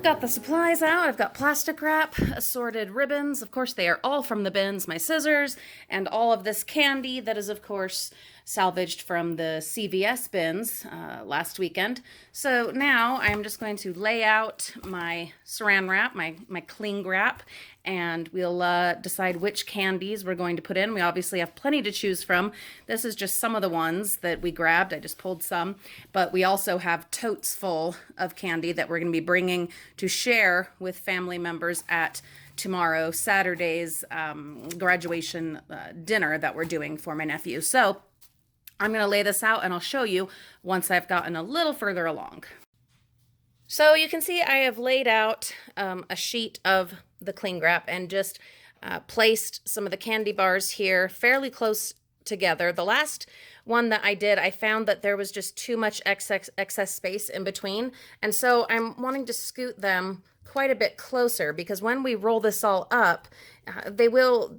I've got the supplies out. I've got plastic wrap, assorted ribbons. Of course, they are all from the bins, my scissors, and all of this candy that is, of course, salvaged from the CVS bins last weekend. So now I'm just going to lay out my saran wrap, my cling wrap, and we'll decide which candies we're going to put in. We obviously have plenty to choose from. This is just some of the ones that we grabbed. I just pulled some, but we also have totes full of candy that we're going to be bringing to share with family members at tomorrow, Saturday's graduation dinner that we're doing for my nephew. So I'm going to lay this out and I'll show you once I've gotten a little further along. So you can see I have laid out a sheet of the cling wrap and just placed some of the candy bars here fairly close together. The last one that I did, I found that there was just too much excess space in between. And so I'm wanting to scoot them quite a bit closer because when we roll this all up, they will...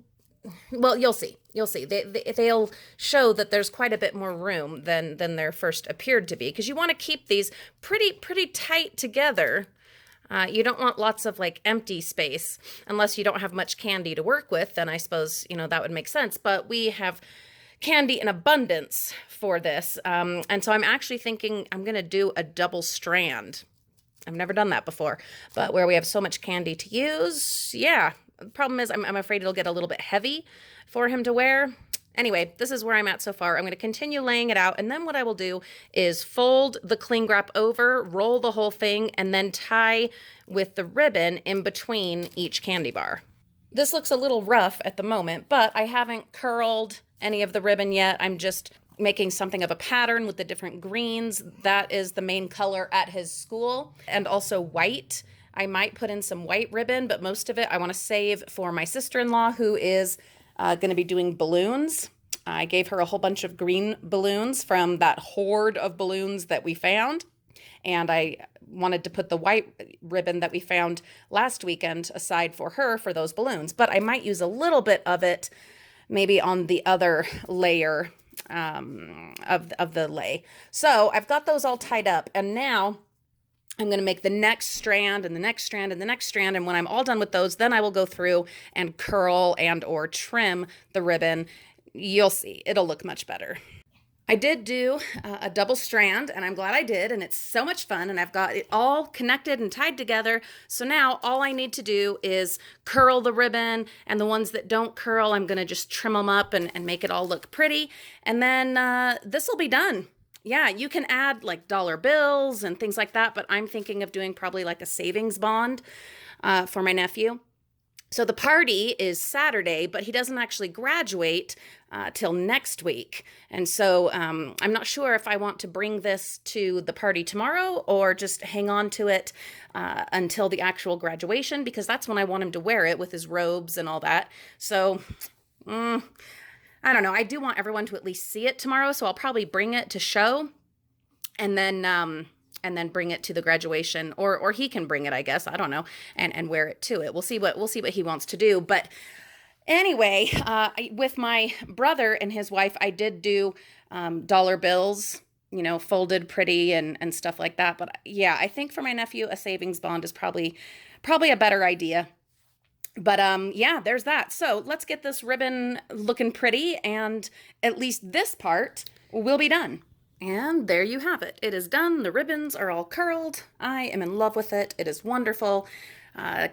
Well, you'll see. You'll see. They'll show that there's quite a bit more room than there first appeared to be, because you want to keep these pretty tight together. You don't want lots of like empty space unless you don't have much candy to work with. Then I suppose, you know, that would make sense. But we have candy in abundance for this. And so I'm actually thinking I'm going to do a double strand. I've never done that before, but where we have so much candy to use, yeah. The problem is I'm afraid it'll get a little bit heavy for him to wear. Anyway, this is where I'm at so far. I'm going to continue laying it out, and then what I will do is fold the cling wrap over, roll the whole thing, and then tie with the ribbon in between each candy bar. This looks a little rough at the moment, but I haven't curled any of the ribbon yet. I'm just making something of a pattern with the different greens. That is the main color at his school, and also white. I might put in some white ribbon, but most of it I want to save for my sister-in-law, who is going to be doing balloons. I gave her a whole bunch of green balloons from that hoard of balloons that we found, and I wanted to put the white ribbon that we found last weekend aside for her for those balloons, but I might use a little bit of it maybe on the other layer of the lei. So I've got those all tied up, and now I'm going to make the next strand and the next strand and the next strand. And when I'm all done with those, then I will go through and curl and or trim the ribbon. You'll see, it'll look much better. I did do a double strand, and I'm glad I did. And it's so much fun, and I've got it all connected and tied together. So now all I need to do is curl the ribbon, and the ones that don't curl, I'm going to just trim them up and make it all look pretty. And then this will be done. Yeah, you can add like dollar bills and things like that, but I'm thinking of doing probably like a savings bond for my nephew. So the party is Saturday, but he doesn't actually graduate till next week. And so I'm not sure if I want to bring this to the party tomorrow or just hang on to it until the actual graduation, because that's when I want him to wear it with his robes and all that. So I don't know. I do want everyone to at least see it tomorrow, so I'll probably bring it to show, and then bring it to the graduation, or he can bring it, I guess. I don't know, and wear it to it. We'll see what he wants to do. But anyway, with my brother and his wife, I did do dollar bills, you know, folded pretty and stuff like that. But yeah, I think for my nephew, a savings bond is probably a better idea. But yeah, there's that. So let's get this ribbon looking pretty, and at least this part will be done. And there you have it. It is done. The ribbons are all curled. I am in love with it. It is wonderful.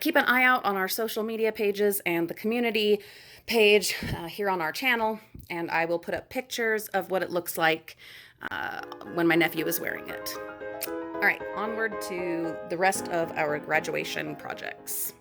Keep an eye out on our social media pages and the community page here on our channel, and I will put up pictures of what it looks like when my nephew is wearing it. All right, onward to the rest of our graduation projects.